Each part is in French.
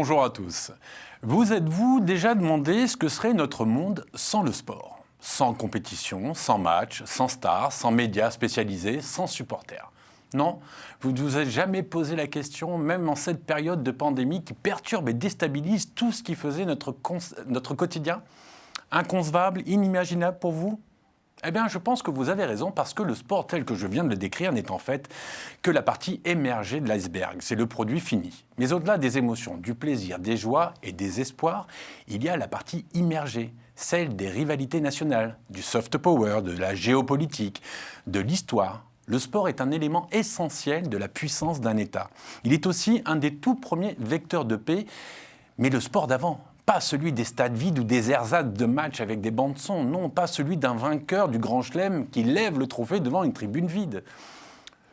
Bonjour à tous. Vous êtes-vous déjà demandé ce que serait notre monde sans le sport ? Sans compétition, sans match, sans stars, sans médias spécialisés, sans supporters. Non, vous ne vous êtes jamais posé la question, même en cette période de pandémie qui perturbe et déstabilise tout ce qui faisait notre quotidien ? Inconcevable, inimaginable pour vous ? Eh bien, je pense que vous avez raison, parce que le sport tel que je viens de le décrire n'est en fait que la partie émergée de l'iceberg. C'est le produit fini. Mais au-delà des émotions, du plaisir, des joies et des espoirs, il y a la partie immergée, celle des rivalités nationales, du soft power, de la géopolitique, de l'histoire. Le sport est un élément essentiel de la puissance d'un État. Il est aussi un des tout premiers vecteurs de paix, mais le sport d'avant. Pas celui des stades vides ou des ersatz de matchs avec des bandes-son. Non, pas celui d'un vainqueur du Grand Chelem qui lève le trophée devant une tribune vide.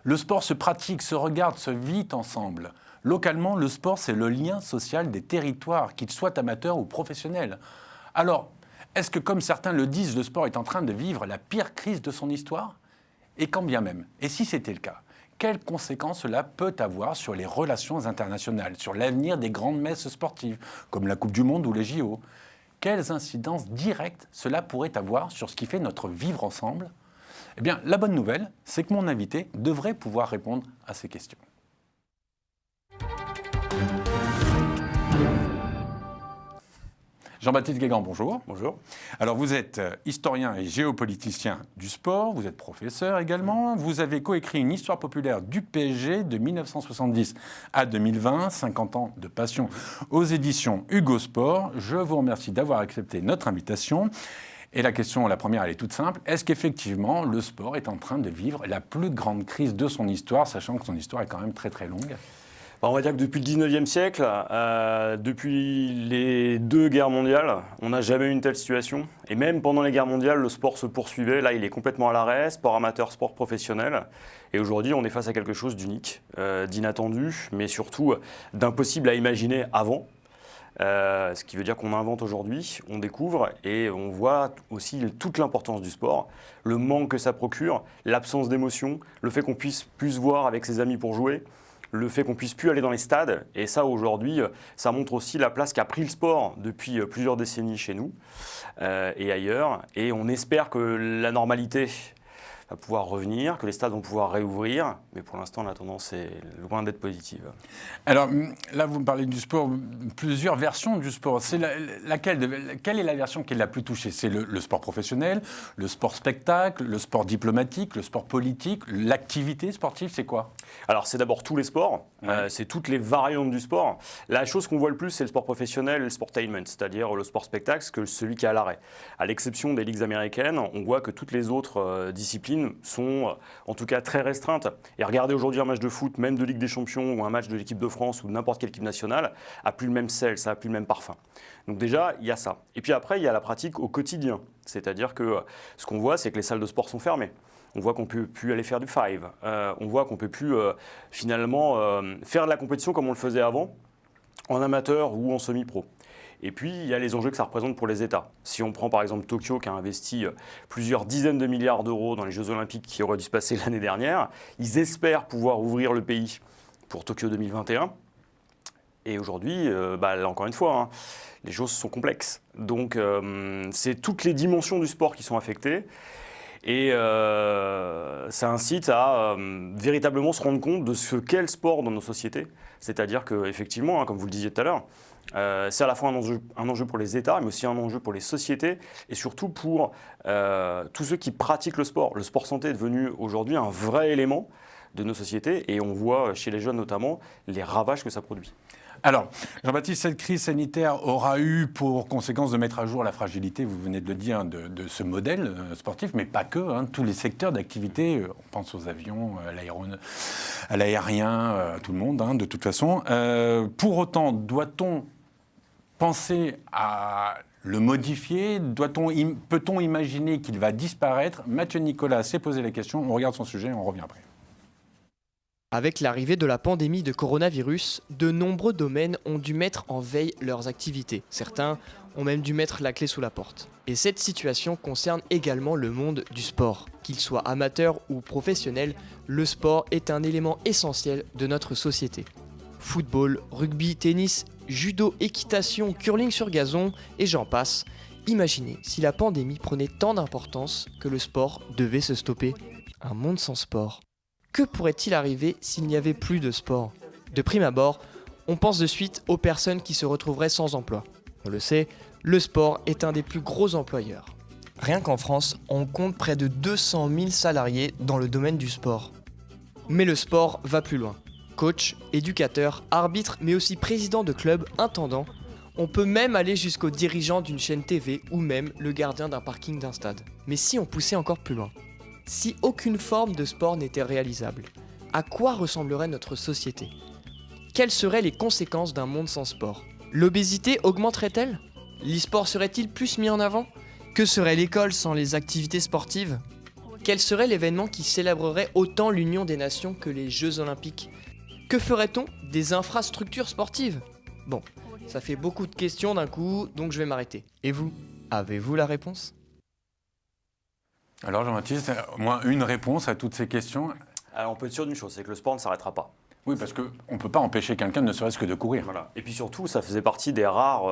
Le sport se pratique, se regarde, se vit ensemble. Localement, le sport, c'est le lien social des territoires, qu'ils soient amateurs ou professionnels. Alors, est-ce que, comme certains le disent, le sport est en train de vivre la pire crise de son histoire ? Et quand bien même, et si c'était le cas, quelles conséquences cela peut avoir sur les relations internationales, sur l'avenir des grandes messes sportives, comme la Coupe du Monde ou les JO ? Quelles incidences directes cela pourrait avoir sur ce qui fait notre vivre ensemble ? Eh bien, la bonne nouvelle, c'est que mon invité devrait pouvoir répondre à ces questions. Jean-Baptiste Guégan, bonjour. Bonjour. Alors, vous êtes historien et géopoliticien du sport, vous êtes professeur également. Vous avez coécrit une histoire populaire du PSG de 1970 à 2020, 50 ans de passion aux éditions Hugo Sport. Je vous remercie d'avoir accepté notre invitation. Et la question, la première, elle est toute simple. Est-ce qu'effectivement, le sport est en train de vivre la plus grande crise de son histoire, sachant que son histoire est quand même très très longue ? On va dire que depuis le 19e siècle, depuis les deux guerres mondiales, on n'a jamais eu une telle situation. Et même pendant les guerres mondiales, le sport se poursuivait. Là, il est complètement à l'arrêt, sport amateur, sport professionnel. Et aujourd'hui, on est face à quelque chose d'unique, d'inattendu, mais surtout d'impossible à imaginer avant. Ce qui veut dire qu'on invente aujourd'hui, on découvre et on voit aussi toute l'importance du sport, le manque que ça procure, l'absence d'émotion, le fait qu'on puisse plus se voir avec ses amis pour jouer, le fait qu'on puisse plus aller dans les stades. Et ça, aujourd'hui, ça montre aussi la place qu'a pris le sport depuis plusieurs décennies chez nous et ailleurs. Et on espère que la normalité va pouvoir revenir, que les stades vont pouvoir réouvrir. Mais pour l'instant, la tendance est loin d'être positive. Alors là, vous me parlez du sport, plusieurs versions du sport. C'est quelle est la version qui est la plus touchée ? C'est le sport professionnel, le sport spectacle, le sport diplomatique, le sport politique, l'activité sportive, c'est quoi ? Alors, c'est d'abord tous les sports, c'est toutes les variantes du sport. La chose qu'on voit le plus, c'est le sport professionnel et le sportainment, c'est-à-dire le sport spectacle, celui qui est à l'arrêt. À l'exception des ligues américaines, on voit que toutes les autres disciplines sont en tout cas très restreintes. Et regarder aujourd'hui un match de foot, même de Ligue des Champions ou un match de l'équipe de France ou de n'importe quelle équipe nationale, a plus le même sel, ça n'a plus le même parfum. Donc déjà, il y a ça. Et puis après, il y a la pratique au quotidien. C'est-à-dire que ce qu'on voit, c'est que les salles de sport sont fermées. On voit qu'on ne peut plus aller faire du five. On voit qu'on ne peut plus finalement faire de la compétition comme on le faisait avant, en amateur ou en semi-pro. Et puis, il y a les enjeux que ça représente pour les États. Si on prend par exemple Tokyo, qui a investi plusieurs dizaines de milliards d'euros dans les Jeux Olympiques qui auraient dû se passer l'année dernière, ils espèrent pouvoir ouvrir le pays pour Tokyo 2021. Et aujourd'hui, là, encore une fois, les choses sont complexes. Donc, c'est toutes les dimensions du sport qui sont affectées. Et ça incite à véritablement se rendre compte de ce qu'est le sport dans nos sociétés. C'est-à-dire qu'effectivement, comme vous le disiez tout à l'heure, c'est à la fois un enjeu pour les États, mais aussi un enjeu pour les sociétés et surtout pour tous ceux qui pratiquent le sport. Le sport santé est devenu aujourd'hui un vrai élément de nos sociétés et on voit chez les jeunes notamment les ravages que ça produit. Alors, Jean-Baptiste, cette crise sanitaire aura eu pour conséquence de mettre à jour la fragilité, vous venez de le dire, de ce modèle sportif, mais pas que, tous les secteurs d'activité, on pense aux avions, à l'aérien, à tout le monde, de toute façon. Pour autant, doit-on penser à le modifier ? Peut-on imaginer qu'il va disparaître ? Mathieu Nicolas s'est posé la question, on regarde son sujet, on revient après. Avec l'arrivée de la pandémie de coronavirus, de nombreux domaines ont dû mettre en veille leurs activités. Certains ont même dû mettre la clé sous la porte. Et cette situation concerne également le monde du sport. Qu'il soit amateur ou professionnel, le sport est un élément essentiel de notre société. Football, rugby, tennis, judo, équitation, curling sur gazon, et j'en passe. Imaginez si la pandémie prenait tant d'importance que le sport devait se stopper. Un monde sans sport. Que pourrait-il arriver s'il n'y avait plus de sport ? De prime abord, on pense de suite aux personnes qui se retrouveraient sans emploi. On le sait, le sport est un des plus gros employeurs. Rien qu'en France, on compte près de 200 000 salariés dans le domaine du sport. Mais le sport va plus loin. Coach, éducateur, arbitre, mais aussi président de club, intendant, on peut même aller jusqu'au dirigeant d'une chaîne TV ou même le gardien d'un parking d'un stade. Mais si on poussait encore plus loin, si aucune forme de sport n'était réalisable, à quoi ressemblerait notre société ? Quelles seraient les conséquences d'un monde sans sport ? L'obésité augmenterait-elle ? L'e-sport serait-il plus mis en avant ? Que serait l'école sans les activités sportives ? Quel serait l'événement qui célébrerait autant l'union des nations que les Jeux Olympiques ? Que ferait-on des infrastructures sportives ? Bon, ça fait beaucoup de questions d'un coup, donc je vais m'arrêter. Et vous, avez-vous la réponse ? Alors Jean-Baptiste, au moins une réponse à toutes ces questions. Alors on peut être sûr d'une chose, c'est que le sport ne s'arrêtera pas. Oui, parce qu'on ne peut pas empêcher quelqu'un ne serait-ce que de courir. Voilà. Et puis surtout, ça faisait partie des rares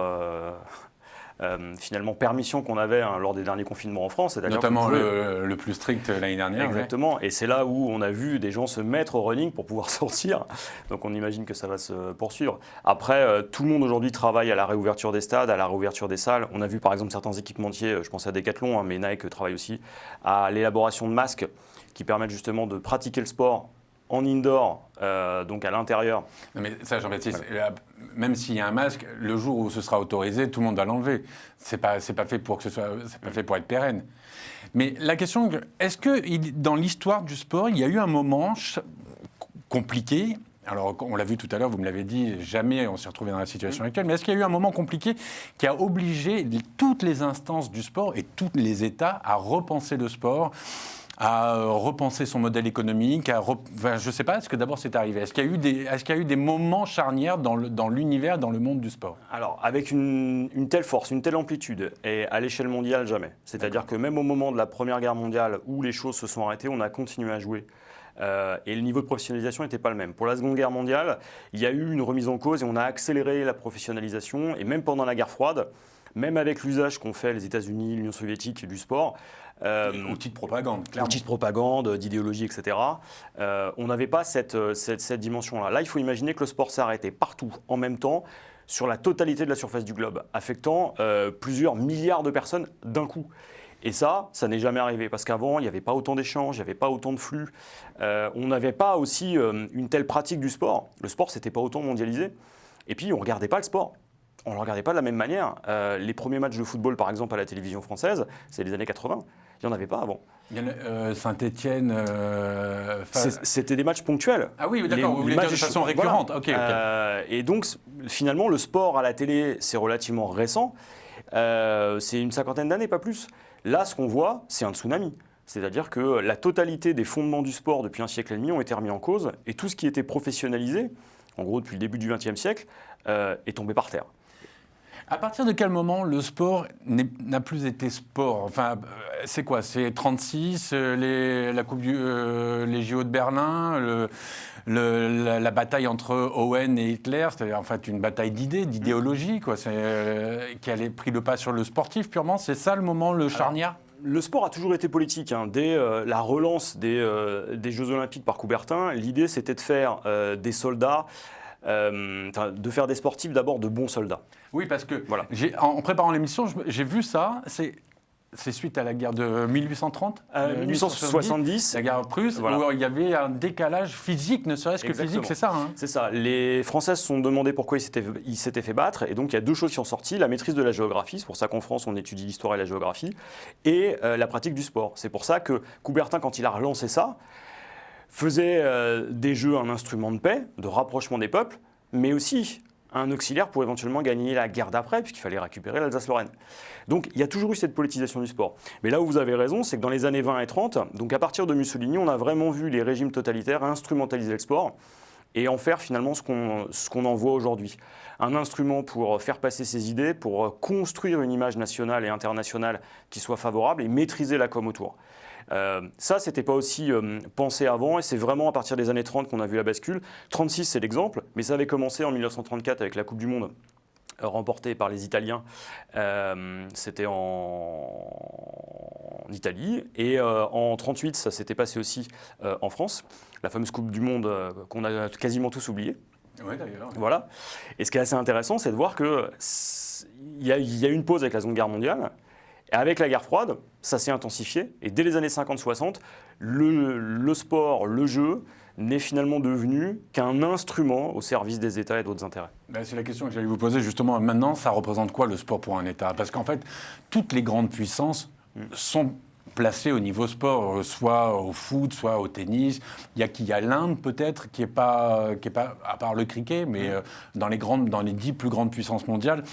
finalement permissions qu'on avait lors des derniers confinements en France. Notamment le plus strict l'année dernière. Exactement. Ouais. Et c'est là où on a vu des gens se mettre au running pour pouvoir sortir. Donc on imagine que ça va se poursuivre. Après, tout le monde aujourd'hui travaille à la réouverture des stades, à la réouverture des salles. On a vu par exemple certains équipementiers, je pense à Decathlon, mais Nike travaille aussi, à l'élaboration de masques qui permettent justement de pratiquer le sport en indoor, donc à l'intérieur. Non mais ça, Jean-Baptiste, même s'il y a un masque, le jour où ce sera autorisé, tout le monde va l'enlever. C'est pas fait pour que ce soit, c'est pas fait pour être pérenne. Mais la question, est-ce que dans l'histoire du sport, il y a eu un moment compliqué? Alors, on l'a vu tout à l'heure, vous me l'avez dit, jamais on s'est retrouvé dans la situation actuelle, mais est-ce qu'il y a eu un moment compliqué qui a obligé toutes les instances du sport et tous les États à repenser le sport, à repenser son modèle économique, enfin, je ne sais pas, est-ce que d'abord c'est arrivé ? Est-ce qu'il y a eu des moments charnières dans l'univers, dans le monde du sport ? Alors, avec une telle force, une telle amplitude, et à l'échelle mondiale, jamais. C'est-à-dire que même au moment de la Première Guerre mondiale, où les choses se sont arrêtées, on a continué à jouer. Et le niveau de professionnalisation n'était pas le même. Pour la Seconde Guerre mondiale, il y a eu une remise en cause et on a accéléré la professionnalisation. Et même pendant la guerre froide, même avec l'usage qu'ont fait les États-Unis, l'Union soviétique du sport, outil de propagande, clairement. Outil de propagande, d'idéologie, etc. On n'avait pas cette dimension-là. Là, il faut imaginer que le sport s'est arrêté partout, en même temps, sur la totalité de la surface du globe, affectant plusieurs milliards de personnes d'un coup. Et ça n'est jamais arrivé, parce qu'avant, il n'y avait pas autant d'échanges, il n'y avait pas autant de flux. On n'avait pas aussi une telle pratique du sport. Le sport, c'était pas autant mondialisé. Et puis, on ne regardait pas le sport. On ne le regardait pas de la même manière. Les premiers matchs de football, par exemple, à la télévision française, c'est les années 80. Il n'y en avait pas avant. Saint-Étienne. C'était des matchs ponctuels. Ah oui, d'accord, vous voulez dire de façon récurrente. Voilà. Et donc, finalement, le sport à la télé, c'est relativement récent. C'est une cinquantaine d'années, pas plus. Là, ce qu'on voit, c'est un tsunami. C'est-à-dire que la totalité des fondements du sport depuis un siècle et demi ont été remis en cause. Et tout ce qui était professionnalisé, en gros depuis le début du XXe siècle, est tombé par terre. À partir de quel moment le sport n'a plus été sport ? Enfin, c'est quoi ? C'est 36, la coupe les JO de Berlin, la bataille entre Owen et Hitler, c'est-à-dire en fait une bataille d'idées, d'idéologie, quoi, qui a pris le pas sur le sportif purement. C'est ça le moment, le charnière ? Le sport a toujours été politique. Dès la relance des Jeux Olympiques par Coubertin, l'idée c'était de faire des soldats. De faire des sportifs d'abord de bons soldats. Oui, parce que voilà. En préparant l'émission, j'ai vu ça. C'est suite à la guerre de 1830 1870. La guerre prusse, voilà. Où il y avait un décalage physique, ne serait-ce que physique, c'est ça C'est ça. Les Français se sont demandé pourquoi ils s'étaient fait battre. Et donc, il y a deux choses qui sont sorties. La maîtrise de la géographie, c'est pour ça qu'en France, on étudie l'histoire et la géographie, et la pratique du sport. C'est pour ça que Coubertin, quand il a relancé ça, faisait des Jeux un instrument de paix, de rapprochement des peuples, mais aussi un auxiliaire pour éventuellement gagner la guerre d'après, puisqu'il fallait récupérer l'Alsace-Lorraine. Donc il y a toujours eu cette politisation du sport. Mais là où vous avez raison, c'est que dans les années 20 et 30, donc à partir de Mussolini, on a vraiment vu les régimes totalitaires instrumentaliser le sport et en faire finalement ce qu'on en voit aujourd'hui. Un instrument pour faire passer ses idées, pour construire une image nationale et internationale qui soit favorable et maîtriser la com autour. Ça, c'était pas aussi pensé avant, et c'est vraiment à partir des années 30 qu'on a vu la bascule. 36, c'est l'exemple, mais ça avait commencé en 1934 avec la Coupe du Monde remportée par les Italiens. C'était en Italie. Et en 38, ça s'était passé aussi en France. La fameuse Coupe du Monde qu'on a quasiment tous oubliée. Oui, d'ailleurs. Voilà. Et ce qui est assez intéressant, c'est de voir qu'il y a eu une pause avec la Seconde Guerre mondiale. Et avec la guerre froide, ça s'est intensifié. Et dès les années 50-60, le sport, le jeu, n'est finalement devenu qu'un instrument au service des États et d'autres intérêts. Ben, c'est la question que j'allais vous poser justement. Maintenant, ça représente quoi le sport pour un État? Parce qu'en fait, toutes les grandes puissances sont placées au niveau sport, soit au foot, soit au tennis. Il y a l'Inde peut-être qui est pas, à part le cricket, mais dans les 10 plus grandes puissances mondiales,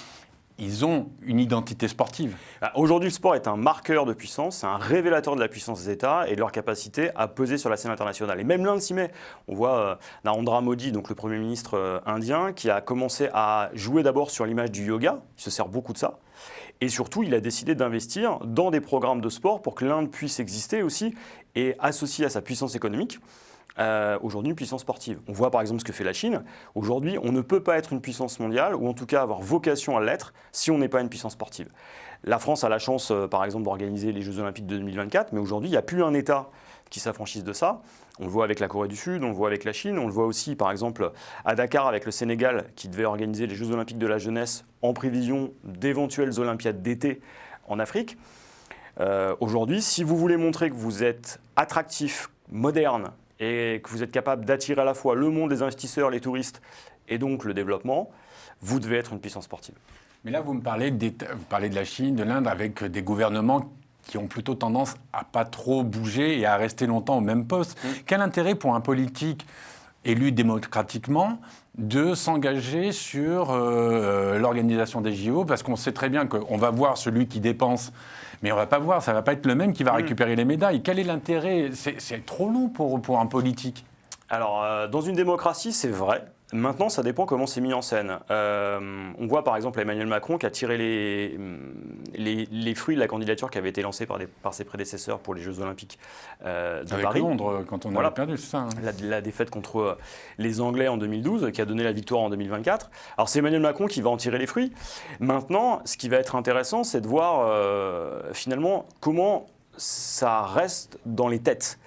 ils ont une identité sportive. Aujourd'hui, le sport est un marqueur de puissance, c'est un révélateur de la puissance des États et de leur capacité à peser sur la scène internationale. Et même l'Inde s'y met. On voit Narendra Modi, donc le Premier ministre indien, qui a commencé à jouer d'abord sur l'image du yoga, il se sert beaucoup de ça. Et surtout, il a décidé d'investir dans des programmes de sport pour que l'Inde puisse exister aussi et associer à sa puissance économique. Aujourd'hui une puissance sportive. On voit par exemple ce que fait la Chine. Aujourd'hui, on ne peut pas être une puissance mondiale, ou en tout cas avoir vocation à l'être, si on n'est pas une puissance sportive. La France a la chance, par exemple, d'organiser les Jeux Olympiques de 2024, mais aujourd'hui, il n'y a plus un État qui s'affranchisse de ça. On le voit avec la Corée du Sud, on le voit avec la Chine, on le voit aussi, par exemple, à Dakar avec le Sénégal, qui devait organiser les Jeux Olympiques de la jeunesse en prévision d'éventuelles Olympiades d'été en Afrique. Aujourd'hui, si vous voulez montrer que vous êtes attractif, moderne, et que vous êtes capable d'attirer à la fois le monde, les investisseurs, les touristes, et donc le développement, vous devez être une puissance sportive. Mais là, vous parlez de la Chine, de l'Inde, avec des gouvernements qui ont plutôt tendance à pas trop bouger et à rester longtemps au même poste. Quel intérêt pour un politique élu démocratiquement de s'engager sur l'organisation des JO? Parce qu'on sait très bien qu'on va voir celui qui dépense, mais on ne va pas voir, ça ne va pas être le même qui va récupérer les médailles. Quel est l'intérêt? C'est trop long pour un politique. Alors, dans une démocratie, c'est vrai. Maintenant, ça dépend comment c'est mis en scène. On voit par exemple Emmanuel Macron qui a tiré les fruits de la candidature qui avait été lancée par ses prédécesseurs pour les Jeux Olympiques de avec Paris. Londres, quand on a perdu, c'est ça. Hein. La défaite contre les Anglais en 2012, qui a donné la victoire en 2024. Alors c'est Emmanuel Macron qui va en tirer les fruits. Maintenant, ce qui va être intéressant, c'est de voir finalement comment ça reste dans les têtes.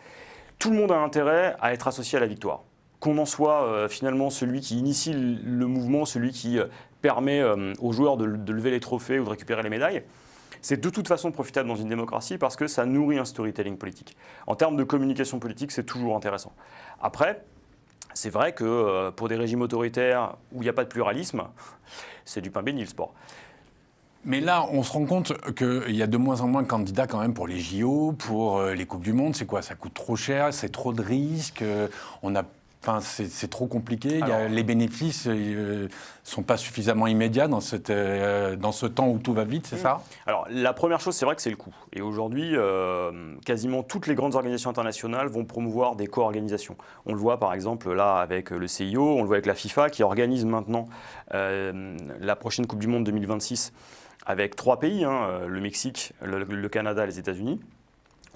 Tout le monde a intérêt à être associé à la victoire. Qu'on en soit finalement celui qui initie le mouvement, celui qui permet aux joueurs de lever les trophées ou de récupérer les médailles, c'est de toute façon profitable dans une démocratie parce que ça nourrit un storytelling politique. En termes de communication politique, c'est toujours intéressant. Après, c'est vrai que pour des régimes autoritaires où il n'y a pas de pluralisme, c'est du pain béni le sport. Mais là, on se rend compte qu'il y a de moins en moins de candidats quand même pour les JO, pour les Coupes du Monde. C'est quoi? Ça coûte trop cher, c'est trop de risques, c'est trop compliqué. Les bénéfices ne sont pas suffisamment immédiats dans ce temps où tout va vite, c'est ça? Alors, la première chose, c'est vrai que c'est le coût. Et aujourd'hui, quasiment toutes les grandes organisations internationales vont promouvoir des co-organisations. On le voit par exemple là avec le CIO, on le voit avec la FIFA qui organise maintenant la prochaine Coupe du Monde 2026 avec 3 pays, le Mexique, le Canada et les États-Unis.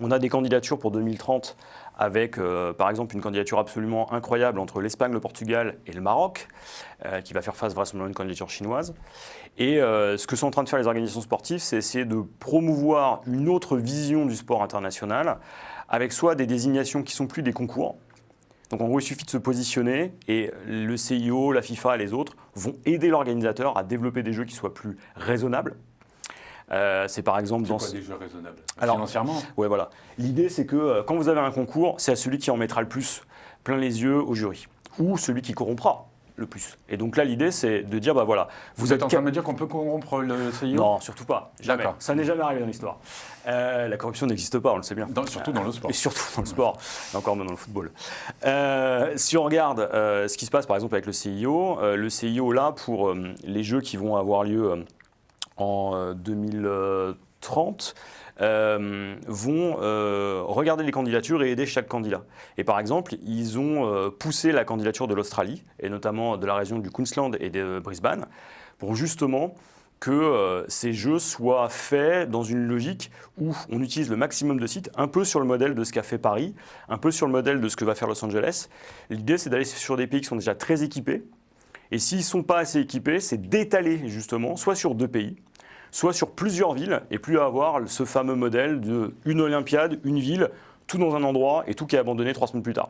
On a des candidatures pour 2030 avec, par exemple, une candidature absolument incroyable entre l'Espagne, le Portugal et le Maroc, qui va faire face vraisemblablement à une candidature chinoise. Et ce que sont en train de faire les organisations sportives, c'est essayer de promouvoir une autre vision du sport international, avec soit des désignations qui ne sont plus des concours. Donc en gros, il suffit de se positionner et le CIO, la FIFA et les autres vont aider l'organisateur à développer des jeux qui soient plus raisonnables. C'est par exemple des jeux raisonnables financièrement. Ouais, voilà. L'idée, c'est que quand vous avez un concours, c'est à celui qui en mettra le plus plein les yeux au jury, ou celui qui corrompra le plus. Et donc là, l'idée, c'est de dire, vous êtes en train de me dire qu'on peut corrompre le CIO? Non, surtout pas. Jamais. Ça n'est jamais arrivé dans l'histoire. La corruption n'existe pas, on le sait bien. Surtout dans le sport. Et surtout dans le sport, et encore moins dans le football. Si on regarde ce qui se passe, par exemple, avec le CIO, là, pour les jeux qui vont avoir lieu en 2030, vont regarder les candidatures et aider chaque candidat. Et par exemple, ils ont poussé la candidature de l'Australie, et notamment de la région du Queensland et de Brisbane, pour justement que ces jeux soient faits dans une logique où on utilise le maximum de sites, un peu sur le modèle de ce qu'a fait Paris, un peu sur le modèle de ce que va faire Los Angeles. L'idée, c'est d'aller sur des pays qui sont déjà très équipés. Et s'ils ne sont pas assez équipés, c'est d'étaler justement, soit sur 2 pays, soit sur plusieurs villes, et plus à avoir ce fameux modèle de une Olympiade, une ville, tout dans un endroit, et tout qui est abandonné 3 semaines plus tard.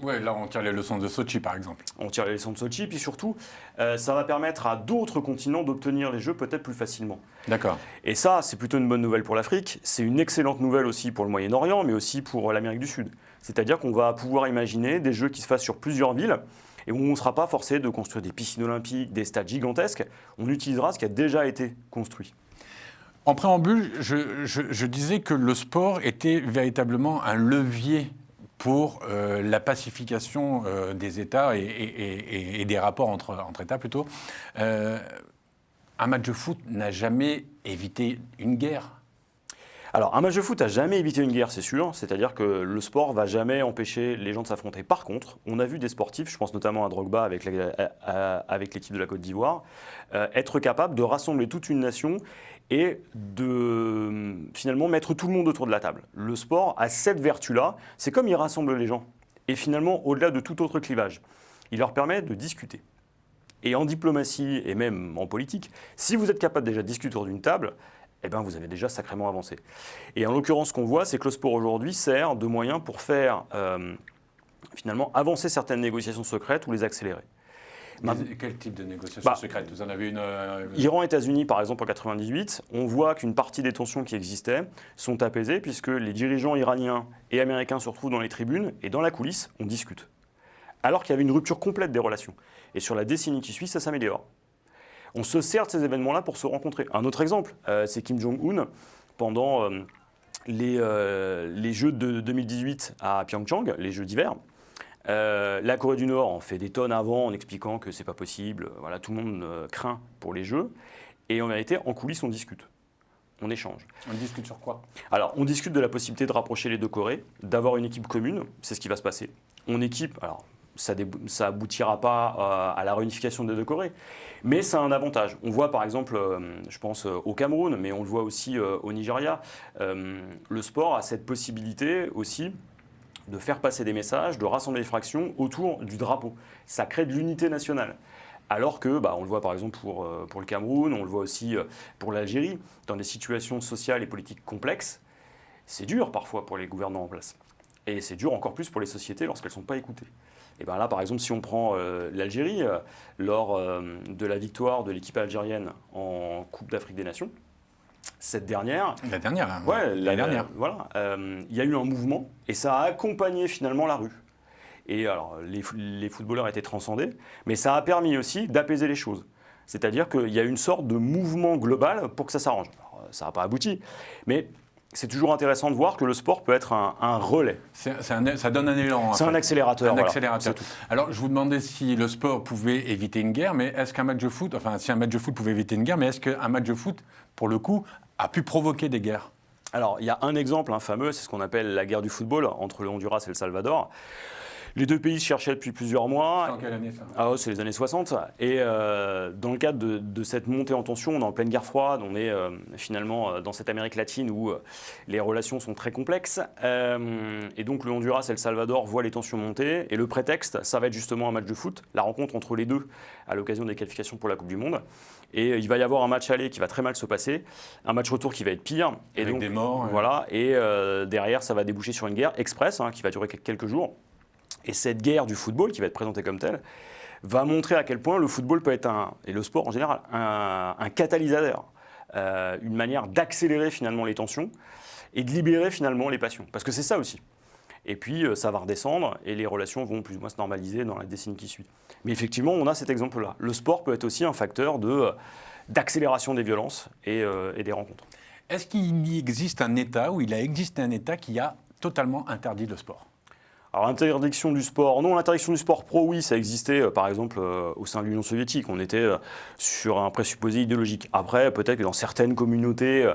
Ouais, là, on tire les leçons de Sochi, par exemple. On tire les leçons de Sochi, puis surtout, ça va permettre à d'autres continents d'obtenir les Jeux peut-être plus facilement. D'accord. Et ça, c'est plutôt une bonne nouvelle pour l'Afrique. C'est une excellente nouvelle aussi pour le Moyen-Orient, mais aussi pour l'Amérique du Sud. C'est-à-dire qu'on va pouvoir imaginer des Jeux qui se fassent sur plusieurs villes, et où on ne sera pas forcé de construire des piscines olympiques, des stades gigantesques. On utilisera ce qui a déjà été construit. En préambule, je disais que le sport était véritablement un levier pour la pacification des États et des rapports entre États plutôt. Un match de foot n'a jamais évité une guerre. Alors, un match de foot n'a jamais évité une guerre, c'est sûr. C'est-à-dire que le sport ne va jamais empêcher les gens de s'affronter. Par contre, on a vu des sportifs, je pense notamment à Drogba avec l'équipe de la Côte d'Ivoire, être capables de rassembler toute une nation et de finalement mettre tout le monde autour de la table. Le sport a cette vertu-là, c'est comme il rassemble les gens. Et finalement, au-delà de tout autre clivage, il leur permet de discuter. Et en diplomatie et même en politique, si vous êtes capable déjà de discuter autour d'une table, eh ben vous avez déjà sacrément avancé. Et en l'occurrence, ce qu'on voit, c'est que le sport aujourd'hui sert de moyen pour faire finalement avancer certaines négociations secrètes ou les accélérer. Quel type de négociation secrète? Vous en avez une Iran-États-Unis, par exemple, en 1998, on voit qu'une partie des tensions qui existaient sont apaisées puisque les dirigeants iraniens et américains se retrouvent dans les tribunes et dans la coulisse, on discute. Alors qu'il y avait une rupture complète des relations. Et sur la décennie qui suit, ça s'améliore. On se sert de ces événements-là pour se rencontrer. Un autre exemple, c'est Kim Jong-un, pendant les Jeux de 2018 à Pyeongchang, les Jeux d'hiver. La Corée du Nord en fait des tonnes avant en expliquant que c'est pas possible. Voilà, tout le monde craint pour les Jeux. Et en réalité, en coulisses, on discute. On échange. On discute sur quoi? Alors, on discute de la possibilité de rapprocher les 2 Corées, d'avoir une équipe commune. C'est ce qui va se passer. On équipe. Alors, ça aboutira pas à la réunification des 2 Corées, mais ça a un avantage. On voit par exemple, je pense au Cameroun, mais on le voit aussi au Nigeria, le sport a cette possibilité aussi de faire passer des messages, de rassembler les fractions autour du drapeau. Ça crée de l'unité nationale. Alors que, on le voit par exemple pour le Cameroun, on le voit aussi pour l'Algérie, dans des situations sociales et politiques complexes, c'est dur parfois pour les gouvernants en place. Et c'est dur encore plus pour les sociétés lorsqu'elles ne sont pas écoutées. Et bien là, par exemple, si on prend l'Algérie, lors de la victoire de l'équipe algérienne en Coupe d'Afrique des Nations, cette dernière... La dernière, hein. Ouais, la dernière. Voilà. Il y a eu un mouvement et ça a accompagné finalement la rue. Et alors, les footballeurs étaient transcendés, mais ça a permis aussi d'apaiser les choses. C'est-à-dire qu'il y a une sorte de mouvement global pour que ça s'arrange. Alors, ça n'a pas abouti, mais... C'est toujours intéressant de voir que le sport peut être un relais. Ça donne un élan. C'est un accélérateur. Un accélérateur. Alors, je vous demandais si le sport pouvait éviter une guerre, mais est-ce qu'un match de foot, si un match de foot pouvait éviter une guerre, mais est-ce qu'un match de foot, pour le coup, a pu provoquer des guerres? Alors, il y a un exemple fameux, c'est ce qu'on appelle la guerre du football entre le Honduras et le Salvador. Les 2 pays se cherchaient depuis plusieurs mois. C'est en quelle année ça? C'est les années 60. Et dans le cadre de cette montée en tension, on est en pleine guerre froide, on est finalement dans cette Amérique latine où les relations sont très complexes. Et donc le Honduras et le Salvador voient les tensions monter. Et le prétexte, ça va être justement un match de foot, la rencontre entre les deux à l'occasion des qualifications pour la Coupe du Monde. Et il va y avoir un match aller qui va très mal se passer, un match retour qui va être pire. Et avec donc, des morts. Voilà. Et derrière, ça va déboucher sur une guerre express qui va durer quelques jours. Et cette guerre du football, qui va être présentée comme telle, va montrer à quel point le football peut être, et le sport en général, un catalyseur, une manière d'accélérer finalement les tensions et de libérer finalement les passions. Parce que c'est ça aussi. Et puis ça va redescendre et les relations vont plus ou moins se normaliser dans la décennie qui suit. Mais effectivement, on a cet exemple-là. Le sport peut être aussi un facteur d'accélération des violences et des rencontres. Est-ce qu'il existe un État, ou il a existé un État qui a totalement interdit le sport? Alors l'interdiction du sport, non, l'interdiction du sport pro, oui, ça existait par exemple au sein de l'Union soviétique, on était sur un présupposé idéologique. Après, peut-être que dans certaines communautés,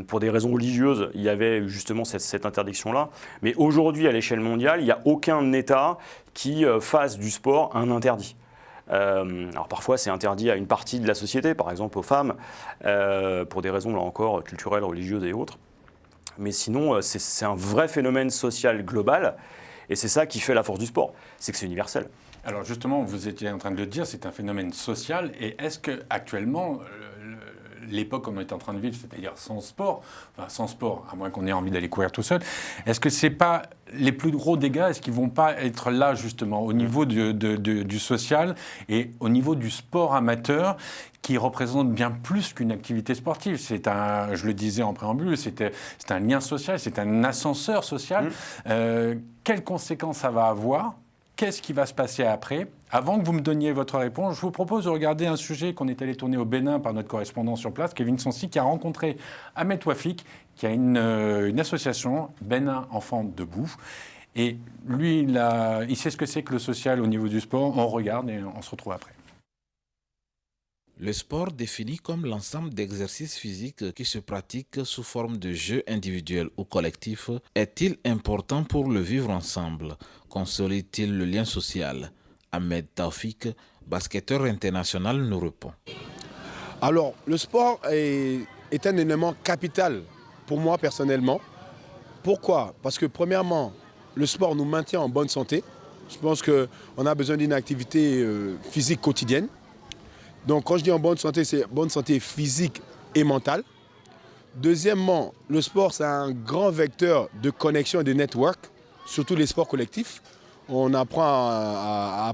pour des raisons religieuses, il y avait justement cette interdiction-là. Mais aujourd'hui, à l'échelle mondiale, il n'y a aucun État qui fasse du sport un interdit. Alors parfois c'est interdit à une partie de la société, par exemple aux femmes, pour des raisons là encore culturelles, religieuses et autres. Mais sinon c'est un vrai phénomène social global et c'est ça qui fait la force du sport, c'est que c'est universel. Alors justement, vous étiez en train de le dire, c'est un phénomène social. Et est-ce qu'actuellement, l'époque qu'on est en train de vivre, c'est-à-dire sans sport, à moins qu'on ait envie d'aller courir tout seul, est-ce que c'est pas les plus gros dégâts, est-ce qu'ils vont pas être là justement au niveau du social et au niveau du sport amateur qui représente bien plus qu'une activité sportive. Je le disais en préambule, c'est un lien social, c'est un ascenseur social. Quelles conséquences ça va avoir ? Qu'est-ce qui va se passer après ? Avant que vous me donniez votre réponse, je vous propose de regarder un sujet qu'on est allé tourner au Bénin par notre correspondant sur place, Kevin Sonsi, qui a rencontré Ahmed Wafik, qui a une association, Bénin Enfants Debout. Et lui, il sait ce que c'est que le social au niveau du sport. On regarde et on se retrouve après. Le sport défini comme l'ensemble d'exercices physiques qui se pratiquent sous forme de jeux individuels ou collectifs est-il important pour le vivre ensemble ? Consolide-t-il le lien social ? Ahmed Taoufik, basketteur international, nous répond. Alors, le sport est un élément capital pour moi personnellement. Pourquoi ? Parce que premièrement, le sport nous maintient en bonne santé. Je pense qu'on a besoin d'une activité physique quotidienne. Donc quand je dis en bonne santé, c'est bonne santé physique et mentale. Deuxièmement, le sport, c'est un grand vecteur de connexion et de network, surtout les sports collectifs. On apprend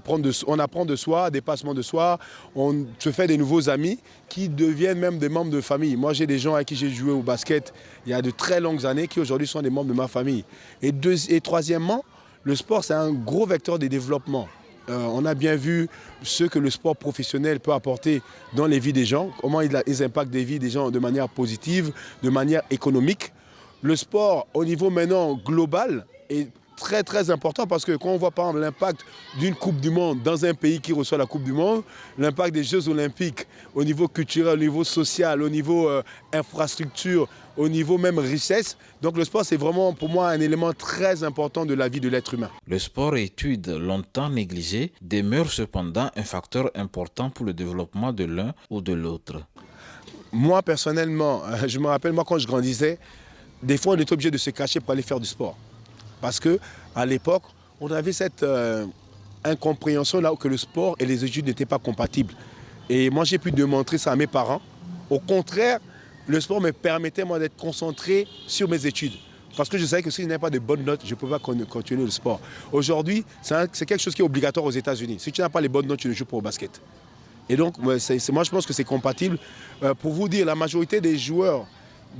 on apprend de soi, dépassement de soi, on se fait des nouveaux amis qui deviennent même des membres de famille. Moi, j'ai des gens avec qui j'ai joué au basket il y a de très longues années qui aujourd'hui sont des membres de ma famille. Et troisièmement, le sport, c'est un gros vecteur de développement. On a bien vu ce que le sport professionnel peut apporter dans les vies des gens, comment ils impactent des vies des gens de manière positive, de manière économique. Le sport, au niveau maintenant global, est très très important parce que quand on voit par exemple l'impact d'une Coupe du Monde dans un pays qui reçoit la Coupe du Monde, l'impact des Jeux Olympiques au niveau culturel, au niveau social, au niveau infrastructure, au niveau même richesse. Donc le sport, c'est vraiment pour moi un élément très important de la vie de l'être humain. Le sport étude longtemps négligé demeure cependant un facteur important pour le développement de l'un ou de l'autre. Moi personnellement, je me rappelle moi quand je grandissais, des fois on était obligé de se cacher pour aller faire du sport. Parce qu'à l'époque, on avait cette incompréhension là où que le sport et les études n'étaient pas compatibles. Et moi, j'ai pu démontrer ça à mes parents. Au contraire, le sport me permettait moi d'être concentré sur mes études. Parce que je savais que si je n'avais pas de bonnes notes, je ne pouvais pas continuer le sport. Aujourd'hui, c'est quelque chose qui est obligatoire aux États-Unis. Si tu n'as pas les bonnes notes, tu ne joues pas au basket. Et donc, moi, je pense que c'est compatible. Pour vous dire, la majorité des joueurs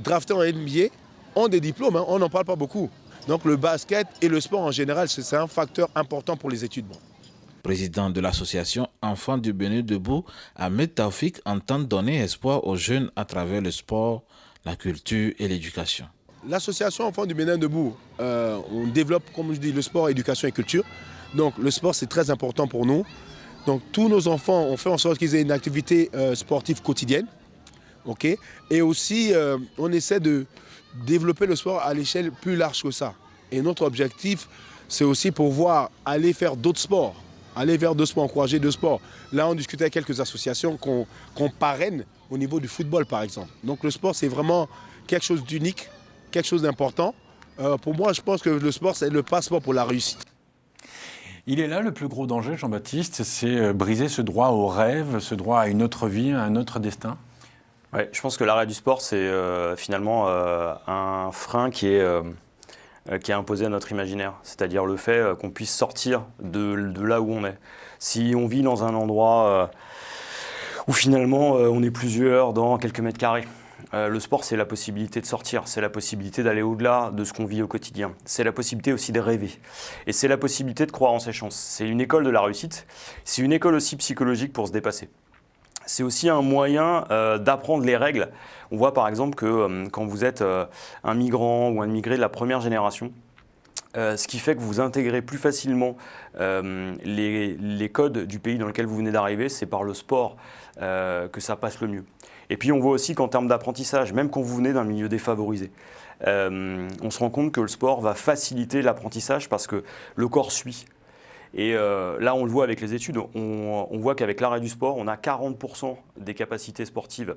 draftés en NBA ont des diplômes. On n'en parle pas beaucoup. Donc le basket et le sport en général, c'est un facteur important pour les études. Président de l'association Enfants du Bénin Debout, Ahmed Taoufik entend donner espoir aux jeunes à travers le sport, la culture et l'éducation. L'association Enfants du Bénin Debout, on développe, comme je dis, le sport, éducation et culture. Donc le sport, c'est très important pour nous. Donc tous nos enfants, on fait en sorte qu'ils aient une activité sportive quotidienne. Okay. Et aussi, on essaie de développer le sport à l'échelle plus large que ça. Et notre objectif, c'est aussi pouvoir aller faire d'autres sports, aller vers d'autres sports, encourager d'autres sports. Là, on discutait avec quelques associations qu'on parraine au niveau du football, par exemple. Donc le sport, c'est vraiment quelque chose d'unique, quelque chose d'important. Pour moi, je pense que le sport, c'est le passeport pour la réussite. Il est là le plus gros danger, Jean-Baptiste, c'est briser ce droit au rêve, ce droit à une autre vie, à un autre destin. Ouais, je pense que l'arrêt du sport, c'est finalement un frein qui est imposé à notre imaginaire. C'est-à-dire le fait qu'on puisse sortir de là où on est. Si on vit dans un endroit où finalement on est plusieurs dans quelques mètres carrés, le sport, c'est la possibilité de sortir, c'est la possibilité d'aller au-delà de ce qu'on vit au quotidien. C'est la possibilité aussi de rêver. Et c'est la possibilité de croire en ses chances. C'est une école de la réussite. C'est une école aussi psychologique pour se dépasser. C'est aussi un moyen d'apprendre les règles. On voit par exemple que quand vous êtes un migrant ou un immigré de la première génération, ce qui fait que vous intégrez plus facilement les codes du pays dans lequel vous venez d'arriver, c'est par le sport que ça passe le mieux. Et puis on voit aussi qu'en termes d'apprentissage, même quand vous venez d'un milieu défavorisé, on se rend compte que le sport va faciliter l'apprentissage parce que le corps suit. Et là, on le voit avec les études, on voit qu'avec l'arrêt du sport, on a 40% des capacités sportives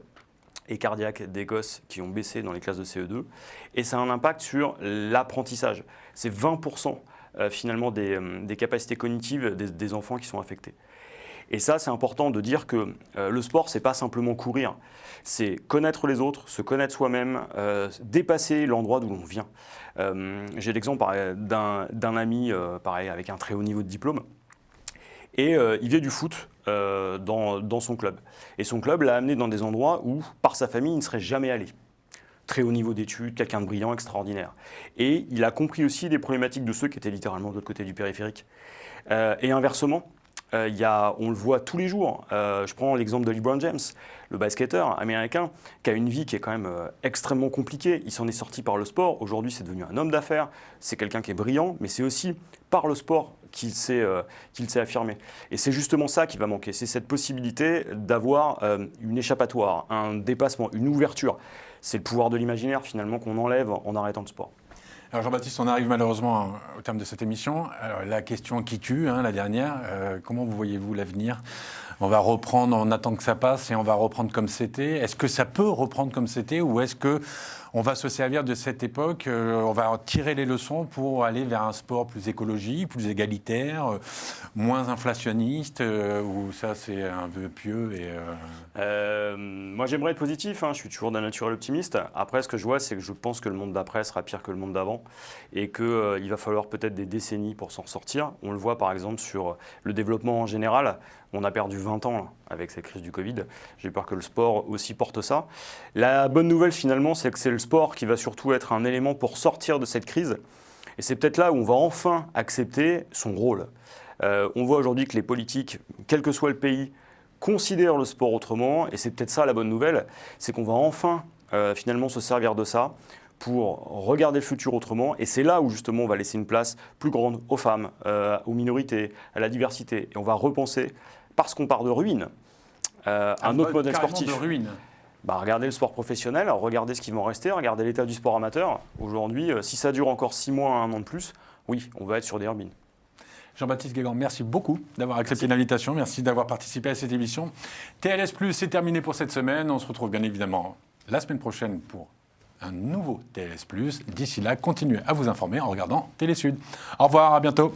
et cardiaques des gosses qui ont baissé dans les classes de CE2. Et ça a un impact sur l'apprentissage. C'est 20% finalement des capacités cognitives des enfants qui sont affectés. Et ça, c'est important de dire que le sport, c'est pas simplement courir. C'est connaître les autres, se connaître soi-même, dépasser l'endroit d'où l'on vient. J'ai l'exemple d'un ami, pareil, avec un très haut niveau de diplôme. Et il faisait du foot dans son club. Et son club l'a amené dans des endroits où, par sa famille, il ne serait jamais allé. Très haut niveau d'études, quelqu'un de brillant, extraordinaire. Et il a compris aussi les problématiques de ceux qui étaient littéralement de l'autre côté du périphérique. Et inversement, on le voit tous les jours. Je prends l'exemple de LeBron James, le basketteur américain, qui a une vie qui est quand même extrêmement compliquée. Il s'en est sorti par le sport. Aujourd'hui, c'est devenu un homme d'affaires. C'est quelqu'un qui est brillant, mais c'est aussi par le sport qu'il s'est affirmé. Et c'est justement ça qui va manquer. C'est cette possibilité d'avoir une échappatoire, un dépassement, une ouverture. C'est le pouvoir de l'imaginaire, finalement, qu'on enlève en arrêtant le sport. Alors Jean-Baptiste, on arrive malheureusement au terme de cette émission. Alors, la question qui tue, la dernière, comment vous voyez-vous l'avenir ? On va reprendre, on attend que ça passe et on va reprendre comme c'était. Est-ce que ça peut reprendre comme c'était ou est-ce qu'on va se servir de cette époque, on va en tirer les leçons pour aller vers un sport plus écologique, plus égalitaire, moins inflationniste, ou ça c'est un vœu pieux Moi j'aimerais être positif, je suis toujours d'un naturel optimiste. Après ce que je vois c'est que je pense que le monde d'après sera pire que le monde d'avant et qu'il va falloir peut-être des décennies pour s'en sortir. On le voit par exemple sur le développement en général. On a perdu 20 ans là, avec cette crise du Covid. J'ai peur que le sport aussi porte ça. La bonne nouvelle finalement, c'est que c'est le sport qui va surtout être un élément pour sortir de cette crise. Et c'est peut-être là où on va enfin accepter son rôle. On voit aujourd'hui que les politiques, quel que soit le pays, considèrent le sport autrement. Et c'est peut-être ça la bonne nouvelle, c'est qu'on va enfin finalement se servir de ça pour regarder le futur autrement. Et c'est là où justement on va laisser une place plus grande aux femmes, aux minorités, à la diversité. Et on va repenser, parce qu'on part de ruines, un autre modèle sportif. De ruines. Regardez le sport professionnel, regardez ce qui va en rester, regardez l'état du sport amateur. Aujourd'hui, si ça dure encore 6 mois, 1 an de plus, oui, on va être sur des ruines. Jean-Baptiste Guégan, merci beaucoup d'avoir accepté l'invitation. Merci d'avoir participé à cette émission. TLS+, c'est terminé pour cette semaine. On se retrouve bien évidemment la semaine prochaine pour un nouveau TLS+. D'ici là, continuez à vous informer en regardant Télé Sud. Au revoir, à bientôt.